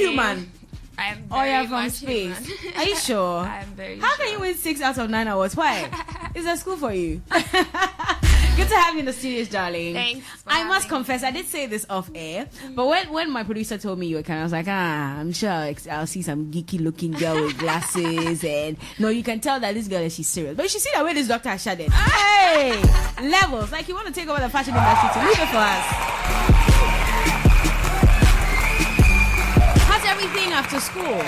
human? I'm Oh, very you're from much space. human. Are you sure? I'm very How sure. can you win 6 out of 9 hours? Why? Is there school for you? Good to have you in the studios, darling. Thanks. I must confess, I did say this off air, but when my producer told me you were coming, I was like, I'm sure I'll see some geeky looking girl with glasses, and no, you can tell that this girl is she's serious. But you should see the way this doctor has shut it. Hey, levels, like you want to take over the fashion industry too. Leave it for us. How's everything after school?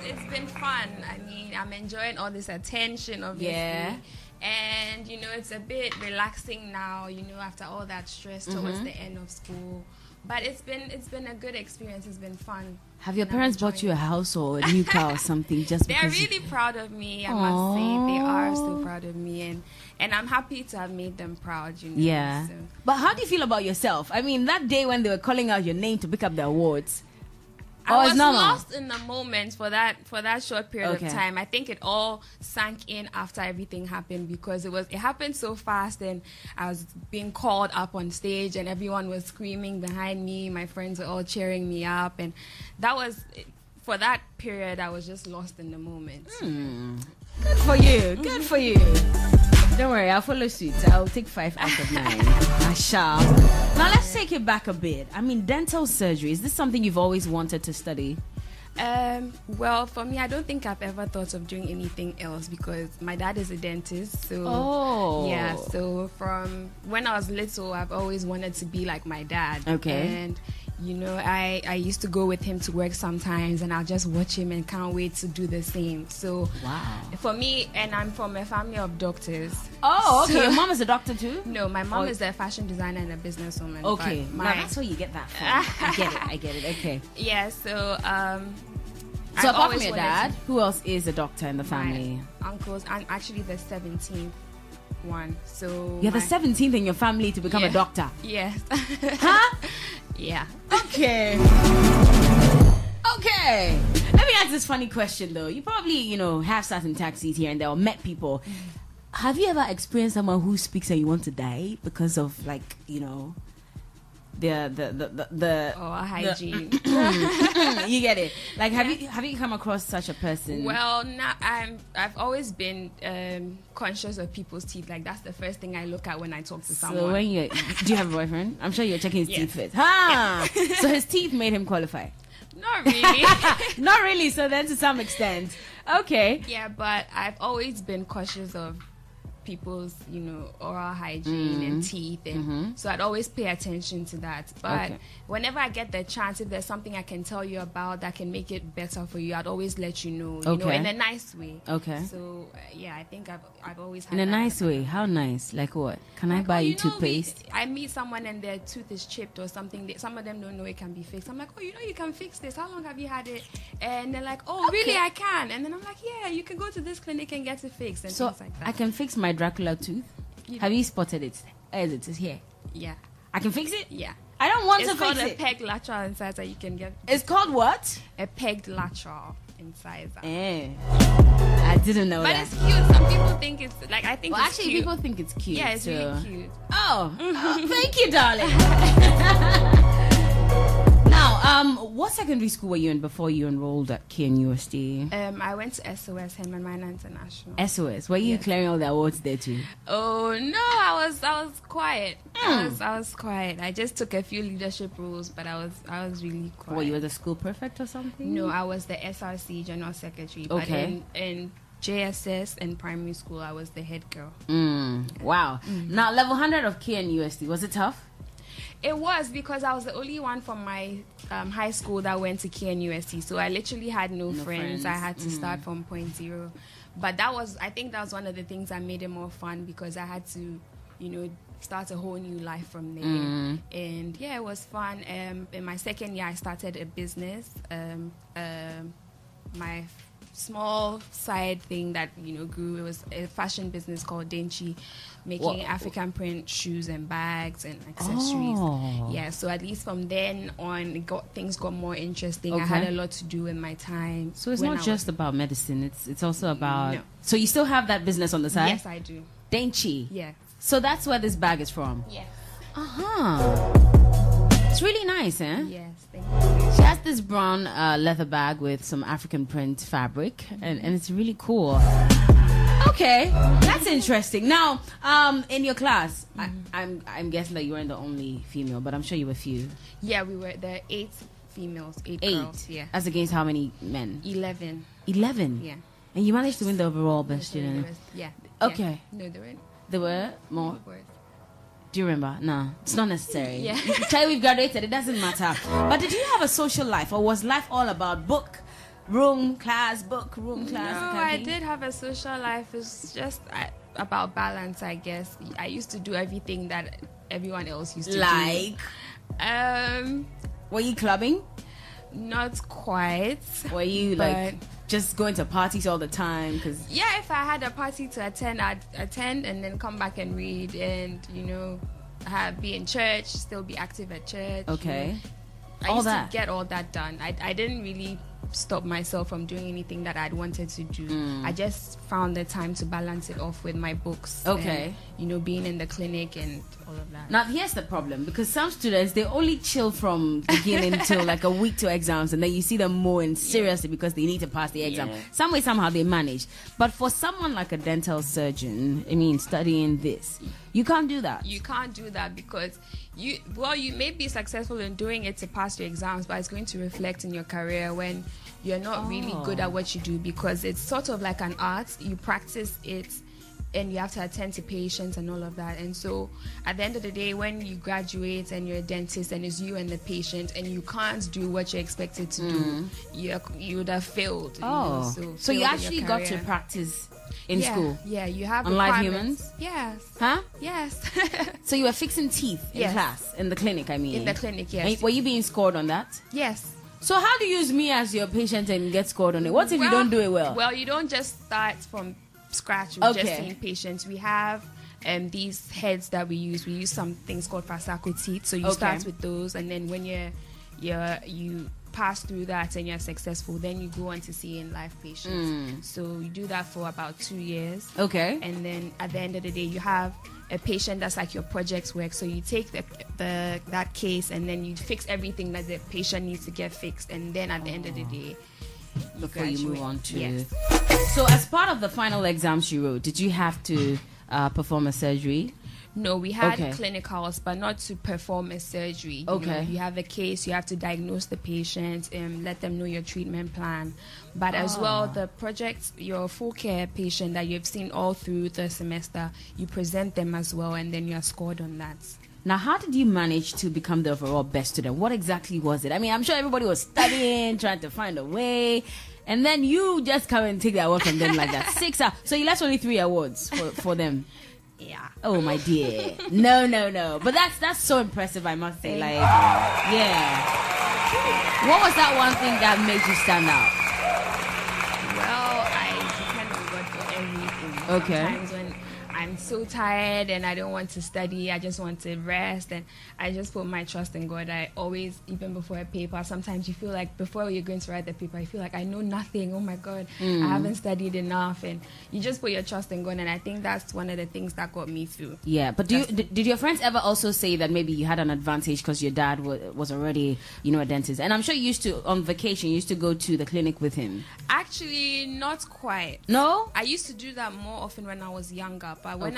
It's been fun. I mean, I'm enjoying all this attention, obviously. Yeah. And, you know, it's a bit relaxing now, you know, after all that stress towards the end of school. But it's been a good experience. It's been fun. Have your parents bought you a house or a new car or something just They're because really proud of me, I must say. They are so proud of me. And I'm happy to have made them proud, you know. Yeah. So. But how do you feel about yourself? I mean, that day when they were calling out your name to pick up the awards. I was lost in the moment for that short period Okay. of time. I think it all sank in after everything happened because it happened so fast, and I was being called up on stage and everyone was screaming behind me. My friends were all cheering me up, and that was for that period. I was just lost in the moment. Good for you. Good for you. Don't worry, I'll follow suit. I'll take 5 out of 9. I shall. Now let's take it back a bit. I mean, dental surgery, is this something you've always wanted to study? Well, for me, I don't think I've ever thought of doing anything else because my dad is a dentist. So yeah, so from when I was little, I've always wanted to be like my dad. Okay. And you know, I used to go with him to work sometimes, and I'll just watch him and can't wait to do the same. So Wow. for me, and I'm from a family of doctors. Oh, okay. So- Your mom is a doctor too? No, my mom is a fashion designer and a businesswoman. Okay. but Now that's where you get that from. I get it. Okay. yeah. So So I've apart from always your wanted dad, to- who else is a doctor in the family? My uncles, and actually the 17th one. So You're the my- 17th in your family to become a Yeah. doctor. Yes. Huh? Yeah. Okay. Okay. Let me ask this funny question though. You probably, have sat in taxis here and there or met people. Have you ever experienced someone who speaks and you want to die because of the hygiene. you get it? Like have you come across such a person? Well, I've always been conscious of people's teeth. Like that's the first thing I look at when I talk to someone. So when do you have a boyfriend? I'm sure you're checking his Yes. teeth first. Ha! So his teeth made him qualify. Not really. Not really. So then to some extent, okay. Yeah, but I've always been cautious of people's, oral hygiene and teeth, and so I'd always pay attention to that. But whenever I get the chance, if there's something I can tell you about that can make it better for you, I'd always let you know, in a nice way. Okay. So yeah, I think I've always had In a that nice way. How nice? Like what? Can I buy you toothpaste? I meet someone and their tooth is chipped or something. Some of them don't know it can be fixed. I'm like, oh, you can fix this. How long have you had it? And they're like, oh, really? I can. And then I'm like, yeah, you can go to this clinic and get it fixed and So things like that. I can fix my Dracula tooth. Have you spotted it? It's here. Yeah. I can fix it. Yeah. I don't want It's to called fix a it. pegged lateral incisor. You can get It's called what? a pegged lateral incisor. I didn't know But that. it's cute. Some people think it's like I think Well, it's actually, cute. people think it's cute. Yeah, it's so. really cute. Oh, thank you, darling. Now, what secondary school were you in before you enrolled at KNUST? I went to SOS Herman Minor International. SOS. Were you clearing all the awards there too? Oh no, I was quiet. I was quiet. I just took a few leadership roles, but I was really quiet. What, you were the school prefect or something? No, I was the SRC general secretary. Okay. But in JSS and primary school, I was the head girl. Wow. Now, level 100 of KNUST, was it tough? It was because I was the only one from my high school that went to KNUST. So I literally had no friends. I had to start from point zero. But I think that was one of the things that made it more fun because I had to, start a whole new life from there. And yeah, it was fun. In my second year, I started a business. My small side thing that grew. It was a fashion business called dentistry, making African print shoes and bags and accessories. Yeah, so at least from then on, things got more interesting. I had a lot to do in my time. So it's not just about medicine. It's also about. No. So you still have that business on the side? Yes, I do. Dentistry. Yeah. So that's where this bag is from. Yes. It's really nice, eh? Yes, thank you. She has this brown leather bag with some African print fabric, and it's really cool. Okay, that's interesting. Now, in your class, I'm guessing that you weren't the only female, but I'm sure you were few. Yeah, we were the 8 females, 8 girls. Yeah. As against how many men? 11. 11? Yeah. And you managed to win the overall best student? Yeah. Okay. Yeah. No, there weren't. There were more? More. Do you remember? No, it's not necessary. Yeah. Tell we've graduated, it doesn't matter. But did you have a social life, or was life all about book, room, class, book, room, class? No, I did have a social life. It's just about balance, I guess. I used to do everything that everyone else used to do. Were you clubbing? Not quite. Were you like just going to parties all the time? Yeah, if I had a party to attend, I'd attend and then come back and read and, be in church, still be active at church. Okay. I used to get all that done. I didn't really stop myself from doing anything that I'd wanted to do. I just found the time to balance it off with my books. Okay. And, being in the clinic and all of that. Now, here's the problem, because some students, they only chill from beginning till like a week to exams, and then you see them more in seriously because they need to pass the exam. Yeah. Some way, somehow they manage. But for someone like a dental surgeon, studying this, you can't do that. You can't do that because you may be successful in doing it to pass your exams, but it's going to reflect in your career when you're not really good at what you do, because it's sort of like an art. You practice it and you have to attend to patients and all of that. And so at the end of the day, when you graduate and you're a dentist and it's you and the patient and you can't do what you're expected to do, you would have failed. So you actually got to practice in school? Yeah, you have on live humans? Yes. Huh? Yes. So you were fixing teeth in class, in the clinic, I mean? In the clinic, yes. And were you being scored on that? Yes. So how do you use me as your patient and get scored on it? What if you don't do it well? Well, you don't just start from scratch with just seeing patients. We have these heads that we use. We use some things called Fasako teeth. So you start with those, and then when you pass through that and you're successful, then you go on to seeing live patients. So you do that for about 2 years. Okay. And then at the end of the day, you have a patient that's like your project work. So you take that case and then you fix everything that the patient needs to get fixed, and then at the end of the day, before you move on to So as part of the final exams you wrote, did you have to perform a surgery? No, we had clinicals, but not to perform a surgery. You have a case, you have to diagnose the patient and let them know your treatment plan. But as well, the project, your full care patient that you've seen all through the semester, you present them as well, and then you are scored on that. Now, how did you manage to become the overall best student? What exactly was it? I mean, I'm sure everybody was studying, trying to find a way, and then you just come and take the award from them like that. 6 hours. So you left only 3 awards for them. Yeah. Oh my dear. No. But that's so impressive, I must say. What was that one thing that made you stand out? Well, I depend on God for everything. Sometimes when I'm so tired and I don't want to study, I just want to rest, and I just put my trust in God. I always, even before a paper, sometimes you feel like before you're going to write the paper, you feel like I know nothing. Oh my God, I haven't studied enough, and you just put your trust in God. And I think that's one of the things that got me through. Yeah, but did your friends ever also say that maybe you had an advantage because your dad was already, a dentist? And I'm sure you used to, on vacation, you used to go to the clinic with him. Actually, not quite. No? I used to do that more often when I was younger. But when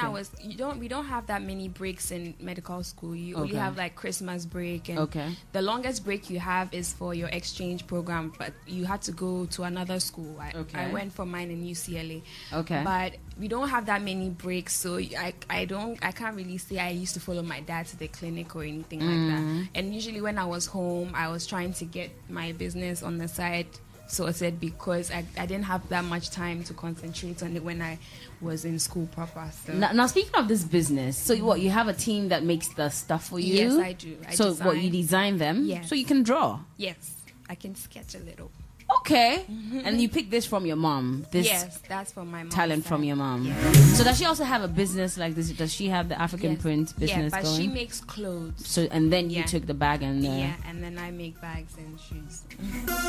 we don't have that many breaks in medical school. You only have like Christmas break, and the longest break you have is for your exchange program. But you had to go to another school. I went for mine in UCLA. But we don't have that many breaks, so I can't really say I used to follow my dad to the clinic or anything like that. And usually when I was home, I was trying to get my business on the side. So I said, because I didn't have that much time to concentrate on it when I was in school proper. So. Now, speaking of this business, so what, you have a team that makes the stuff for you? Yes, I do. You design them? Yes. So you can draw? Yes, I can sketch a little. Okay. And you picked this from your mom? Yes, that's from my mom. Talent from your mom. Yeah. So does she also have a business like this? Does she have the African print business but going? she makes clothes. So, and then you took the bag and... and then I make bags and shoes.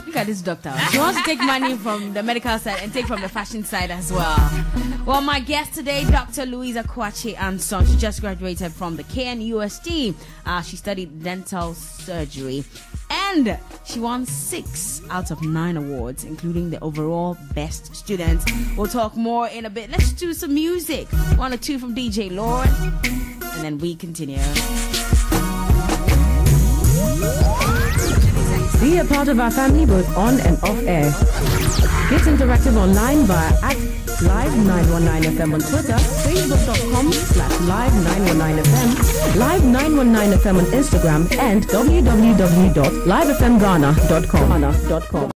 Look at this doctor. She wants to take money from the medical side and take from the fashion side as well. Well, my guest today, Dr. Louisa Kwache Anson. She just graduated from the KNUST. She studied dental surgery. And she won 6 out of 9 awards, including the overall best student. We'll talk more in a bit. Let's do some music. 1 or 2 from DJ Lord. And then we continue. Be a part of our family both on and off air. Get interactive online via @Live919FM on Twitter, Facebook.com/Live919FM, Live919FM on Instagram, and www.livefmghana.com.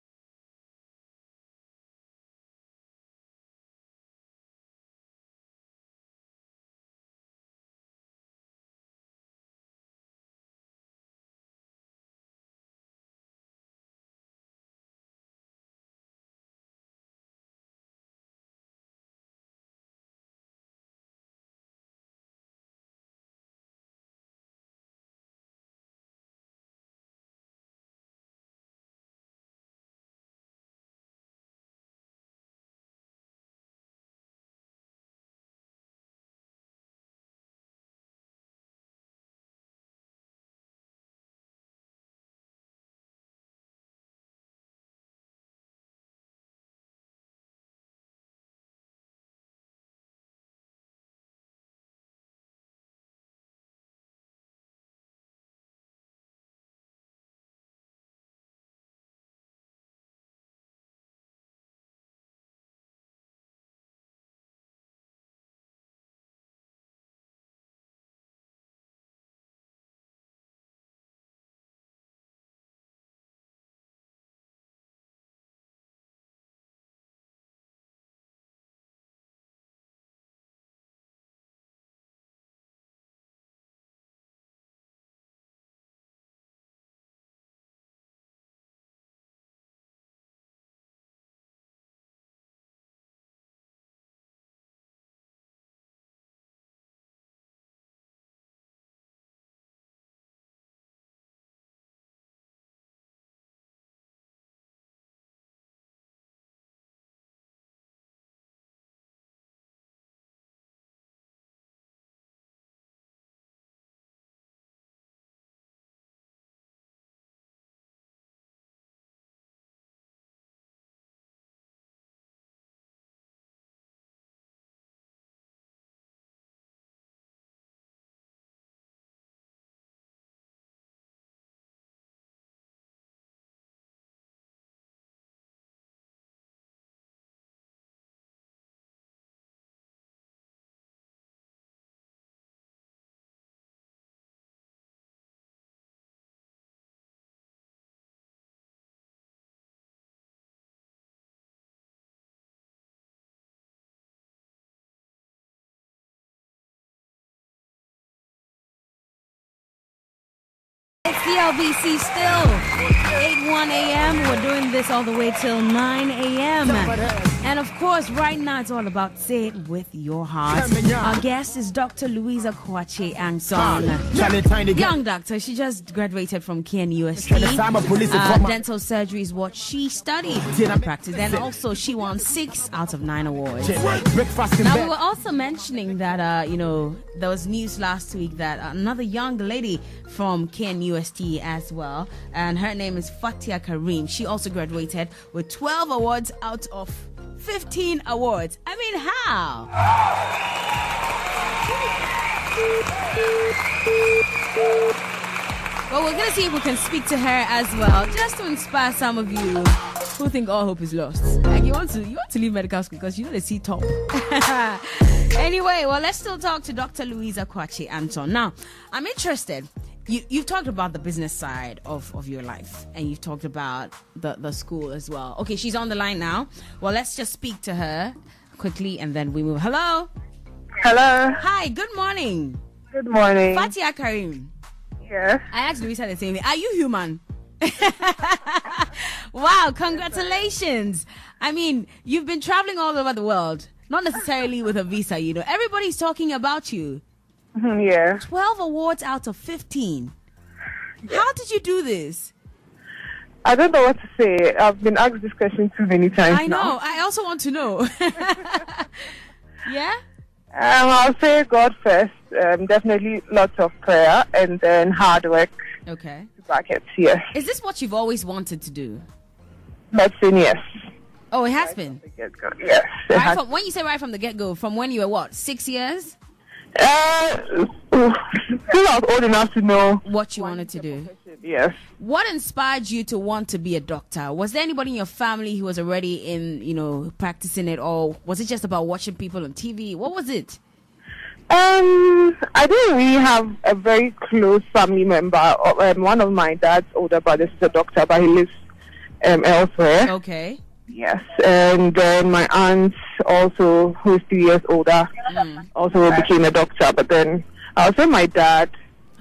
It's CLBC still. 8:01 a.m. We're doing this all the way till 9 a.m. And of course, right now it's all about say it with your heart. Our guest is Dr. Louisa Kwache Anson. Young doctor, she just graduated from KNUST. Dental surgery is what she studied and practiced. And also she won 6 out of 9 awards. Now we were also mentioning that, there was news last week that another young lady from KNUST as well, and her name is Fatia Karim. She also graduated with 12 awards out of 15 awards. I mean, how? Well, we're going to see if we can speak to her as well, just to inspire some of you who think all hope is lost. Like you want to leave medical school because they see top. Anyway, well, let's still talk to Dr. Louisa Kwache Anson. Now, I'm interested. You've talked about the business side of your life, and you've talked about the school as well. Okay, she's on the line now. Well, let's just speak to her quickly, and then we move. Hello? Hello. Hi, good morning. Good morning. Fatia Karim. Yes. I asked Louisa the same thing. Are you human? Wow, congratulations. I mean, you've been traveling all over the world, not necessarily with a visa, you know. Everybody's talking about you. Yeah. 12 awards out of 15. How did you do this? I don't know what to say. I've been asked this question too many times I know. I also want to know. Yeah? I'll say God first. Definitely lots of prayer and then hard work. Okay. To back it, yes. Is this what you've always wanted to do? Medicine, yes. Oh, it has been? From the get-go, yes. When you say right from the get-go, from when you were what, 6 years? Since I was old enough to know What you wanted to do? Yes. What inspired you to want to be a doctor? Was there anybody in your family who was already in, you know, practicing it, or was it just about watching people on TV? What was it? I didn't really have a very close family member. One of my dad's older brothers is a doctor, but he lives elsewhere. Okay. Yes, and then my aunt also, who is 2 years older, also became a doctor. But then I'll say my dad.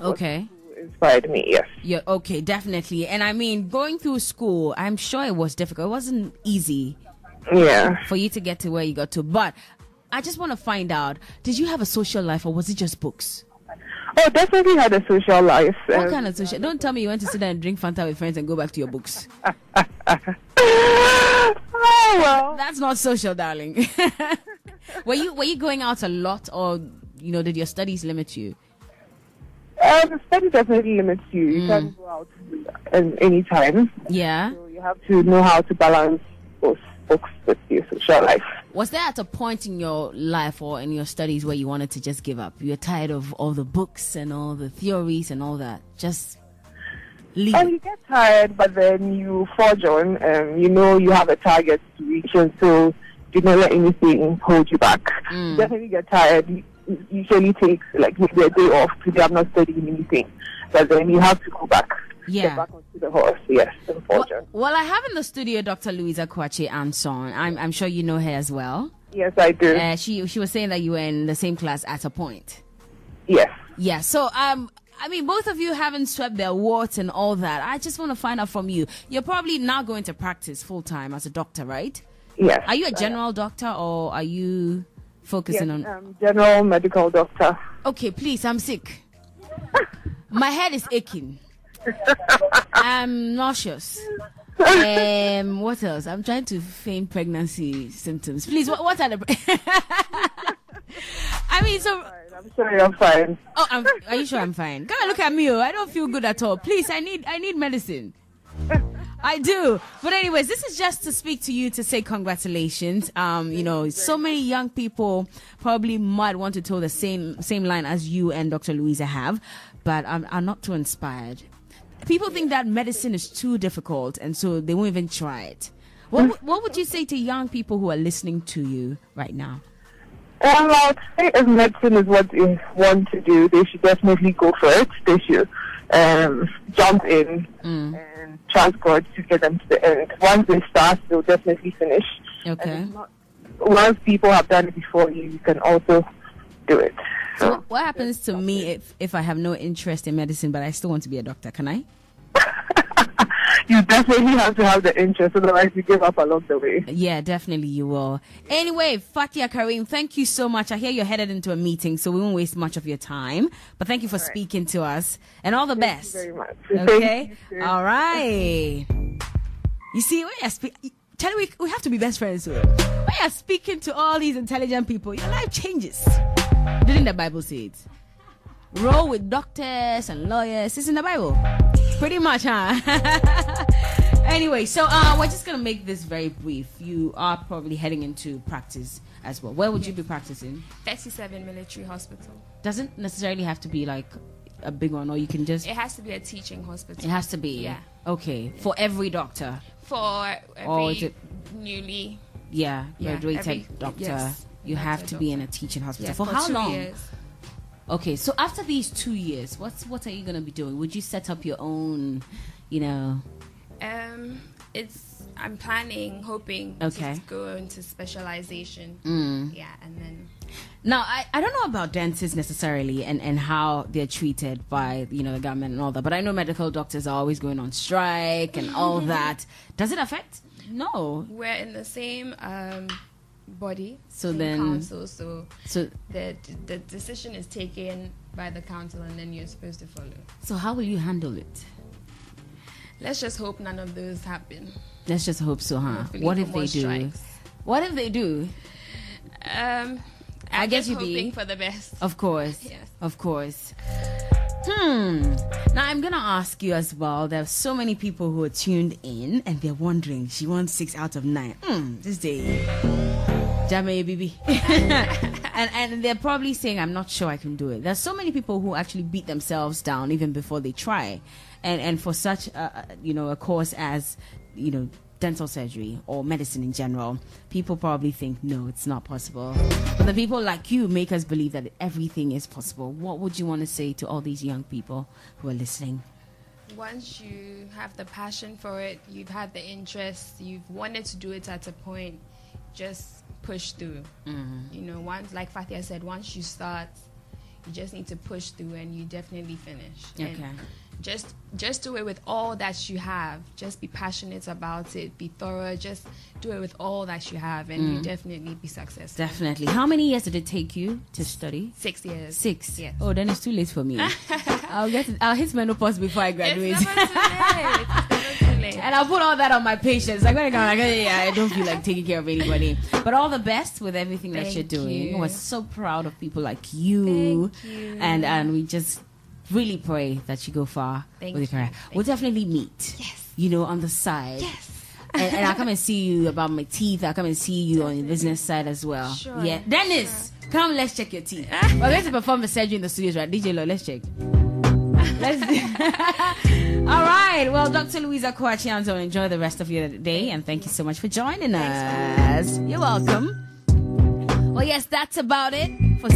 Okay. Who inspired me. Yes. Yeah. Okay. Definitely. And I mean, going through school, I'm sure it was difficult. It wasn't easy. Yeah. For you to get to where you got to. But I just want to find out: did you have a social life, or was it just books? Oh, definitely had a social life. What kind of social? Don't tell me you went to sit there and drink Fanta with friends and go back to your books. Oh well. That's not social, darling. Were you going out a lot, or you know, did your studies limit you? Study definitely limits you. You can't go out any time. Yeah. So you have to know how to balance both books with your social life. Was there at a point in your life or in your studies where you wanted to just give up? You're tired of all the books and all the theories and all that. Just leave. And you get tired, but then you forge on. You know you have a target to reach, and so you don't let anything hold you back. You definitely get tired. You usually takes like maybe a day off today. I'm not studying anything, but then you have to go back. Yeah. Get back onto the horse. Yes, and forge on. Well, I have in the studio Dr. Louisa Kwache Anson. I'm sure you know her as well. Yes, I do. She was saying that you were in the same class at a point. Yes. Yeah. So I mean, both of you haven't swept their awards and all that. I just want to find out from you. You're probably now going to practice full time as a doctor, right? Yes. Are you a general doctor, or are you focusing on general medical doctor? Okay, please, I'm sick. My head is aching. I'm nauseous. What else? I'm trying to feign pregnancy symptoms. Please, what are the? I mean, so. I'm sorry, I'm fine. Oh, are you sure I'm fine? Come and look at me. Oh, I don't feel good at all. Please, I need medicine. I do. But anyways, this is just to speak to you to say congratulations. You know, so many young people probably might want to toe the same line as you and Dr. Louisa have, but I'm not too inspired. People think that medicine is too difficult, and so they won't even try it. What would you say to young people who are listening to you right now? I would say if medicine is what they want to do, they should definitely go for it. They should jump in and trust God to get them to the end. Once they start, they'll definitely finish. Okay. Once people have done it before you, you can also do it. So what happens to me if I have no interest in medicine, but I still want to be a doctor? Can I? You definitely have to have the interest, otherwise you give up along the way. Yeah, definitely you will. Anyway, Fatia Karim, thank you so much. I hear you're headed into a meeting, so we won't waste much of your time. But thank you for speaking to us, and all the best. Thank you very much. Okay? All right. You see, when you're we have to be best friends. When you're speaking to all these intelligent people, your life changes. Didn't the Bible say it? Roll with doctors and lawyers. It's in the Bible. Pretty much, huh? Anyway, so we're just going to make this very brief. You are probably heading into practice as well. Where would you be practicing? 37 Military Hospital. Doesn't necessarily have to be like a big one, or you can just... It has to be a teaching hospital. It has to be? Yeah. Okay. For every doctor? For every newly... Yeah, graduated doctor. Yes, you have to be in a teaching hospital. For how 2 long? years. Okay, so after these 2 years, what are you going to be doing? Would you set up your own, you know... I'm planning, hoping to go into specialization. Yeah, and then Now, I don't know about dentists necessarily and how they're treated by, the government and all that, but I know medical doctors are always going on strike and all that. Does it affect? No. We're in the same body, so council, so the decision is taken by the council and then you're supposed to follow. So how will you handle it? Let's just hope none of those happen. Let's just hope so, huh? Hopefully What if they do? Strikes. What if they do? I guess hoping for the best. Of course. Yes. Of course. Now I'm gonna ask you as well. There are so many people who are tuned in and they're wondering. She won 6 out of 9. This day, Jamie baby, and they're probably saying, "I'm not sure I can do it." There's so many people who actually beat themselves down even before they try, and for such a course as dental surgery or medicine in general, people probably think, no, it's not possible. But the people like you make us believe that everything is possible. What would you want to say to all these young people who are listening? Once you have the passion for it, you've had the interest, you've wanted to do it at a point, just push through. Once, like Fathia said, once you start, you just need to push through and you definitely finish. Okay. And just do it with all that you have. Just be passionate about it. Be thorough. Just do it with all that you have, and you definitely be successful. Definitely. How many years did it take you to study? 6 years. 6. Yes. Oh, then it's too late for me. I'll hit menopause before I graduate. It's never too late. And I'll put all that on my patients. Like, I don't feel like taking care of anybody. But all the best with everything that you're doing. We're so proud of people like you. Thank you. And we just really pray that you go far with your career. We'll definitely meet. Yes. On the side. Yes. And I'll come and see you about my teeth. I'll come and see you on the business side as well. Sure. Yeah. Dennis, come, let's check your teeth. We're going to perform a surgery in the studios, right? DJ Lo, let's check. Let's do. All right. Well, Dr. Louisa Coachianzo, enjoy the rest of your day, and thank you so much for joining us. You're welcome. Well, yes, that's about it for